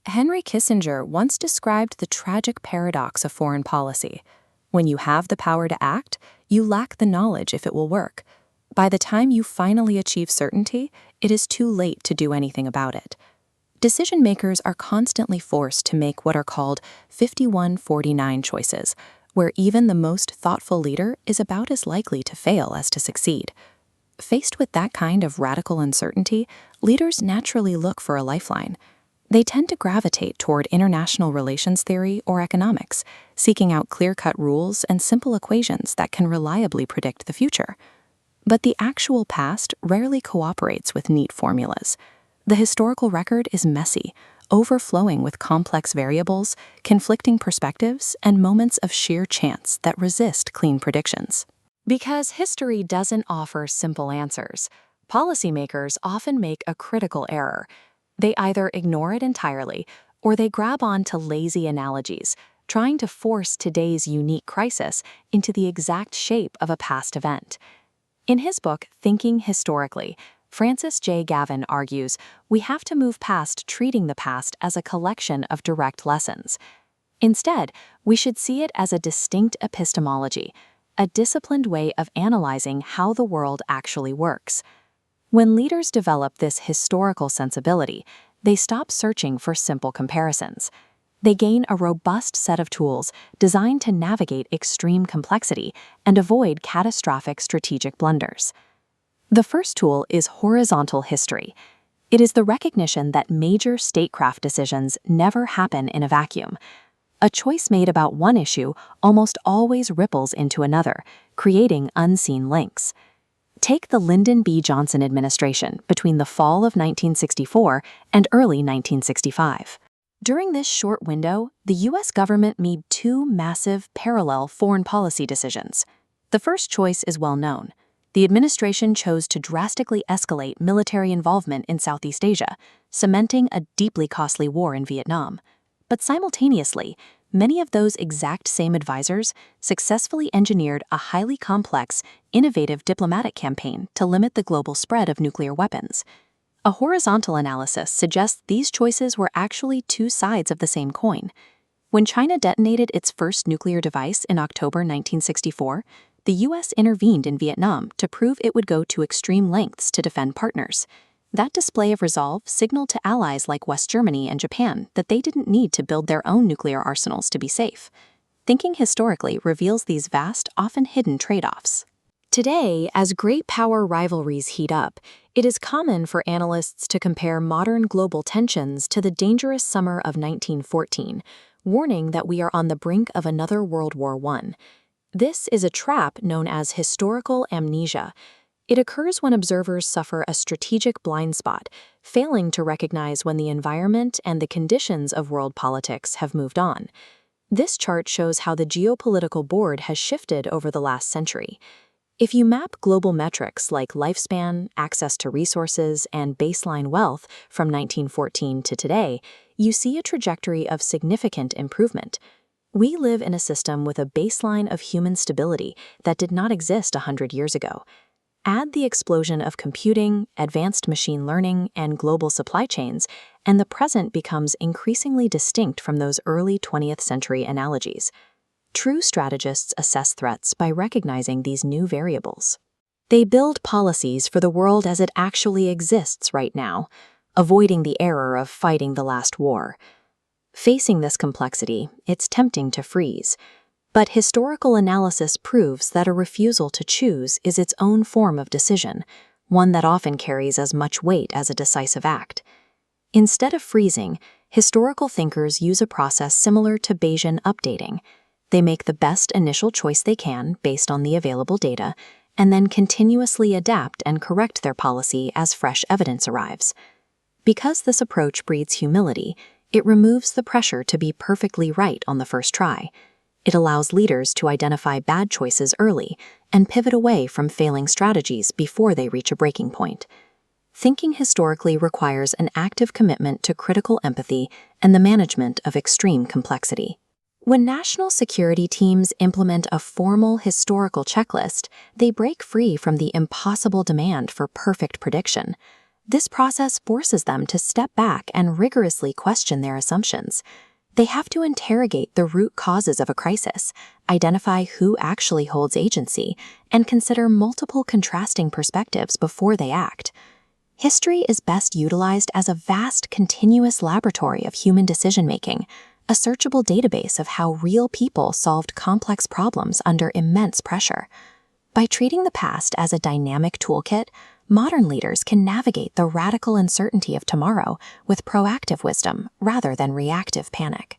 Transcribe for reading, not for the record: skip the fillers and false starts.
Henry Kissinger once described the tragic paradox of foreign policy. When you have the power to act, you lack the knowledge if it will work. By the time you finally achieve certainty, it is too late to do anything about it. Decision makers are constantly forced to make what are called 51-49 choices, where even the most thoughtful leader is about as likely to fail as to succeed. Faced with that kind of radical uncertainty, leaders naturally look for a lifeline. They tend to gravitate toward international relations theory or economics, seeking out clear-cut rules and simple equations that can reliably predict the future. But the actual past rarely cooperates with neat formulas. The historical record is messy, overflowing with complex variables, conflicting perspectives, and moments of sheer chance that resist clean predictions. Because history doesn't offer simple answers, policymakers often make a critical error. They either ignore it entirely, or they grab on to lazy analogies, trying to force today's unique crisis into the exact shape of a past event. In his book, Thinking Historically, Francis J. Gavin argues we have to move past treating the past as a collection of direct lessons. Instead, we should see it as a distinct epistemology, a disciplined way of analyzing how the world actually works. When leaders develop this historical sensibility, they stop searching for simple comparisons. They gain a robust set of tools designed to navigate extreme complexity and avoid catastrophic strategic blunders. The first tool is horizontal history. It is the recognition that major statecraft decisions never happen in a vacuum. A choice made about one issue almost always ripples into another, creating unseen links. Take the Lyndon B. Johnson administration between the fall of 1964 and early 1965. During this short window, the U.S. government made two massive, parallel foreign policy decisions. The first choice is well known. The administration chose to drastically escalate military involvement in Southeast Asia, cementing a deeply costly war in Vietnam. But simultaneously, many of those exact same advisors successfully engineered a highly complex, innovative diplomatic campaign to limit the global spread of nuclear weapons. A horizontal analysis suggests these choices were actually two sides of the same coin. When China detonated its first nuclear device in October 1964, the U.S. intervened in Vietnam to prove it would go to extreme lengths to defend partners. That display of resolve signaled to allies like West Germany and Japan that they didn't need to build their own nuclear arsenals to be safe. Thinking historically reveals these vast, often hidden trade-offs. Today, as great power rivalries heat up, it is common for analysts to compare modern global tensions to the dangerous summer of 1914, warning that we are on the brink of another World War I. This is a trap known as historical amnesia. It occurs when observers suffer a strategic blind spot, failing to recognize when the environment and the conditions of world politics have moved on. This chart shows how the geopolitical board has shifted over the last century. If you map global metrics like lifespan, access to resources, and baseline wealth from 1914 to today, you see a trajectory of significant improvement. We live in a system with a baseline of human stability that did not exist 100 years ago. Add the explosion of computing, advanced machine learning, and global supply chains, and the present becomes increasingly distinct from those early 20th century analogies. True strategists assess threats by recognizing these new variables. They build policies for the world as it actually exists right now, avoiding the error of fighting the last war. Facing this complexity, it's tempting to freeze. But historical analysis proves that a refusal to choose is its own form of decision, one that often carries as much weight as a decisive act. Instead of freezing, historical thinkers use a process similar to Bayesian updating. They make the best initial choice they can based on the available data, and then continuously adapt and correct their policy as fresh evidence arrives. Because this approach breeds humility, it removes the pressure to be perfectly right on the first try. It allows leaders to identify bad choices early and pivot away from failing strategies before they reach a breaking point. Thinking historically requires an active commitment to critical empathy and the management of extreme complexity. When national security teams implement a formal historical checklist, they break free from the impossible demand for perfect prediction. This process forces them to step back and rigorously question their assumptions. They have to interrogate the root causes of a crisis, identify who actually holds agency, and consider multiple contrasting perspectives before they act. History is best utilized as a vast, continuous laboratory of human decision-making, a searchable database of how real people solved complex problems under immense pressure. By treating the past as a dynamic toolkit, modern leaders can navigate the radical uncertainty of tomorrow with proactive wisdom rather than reactive panic.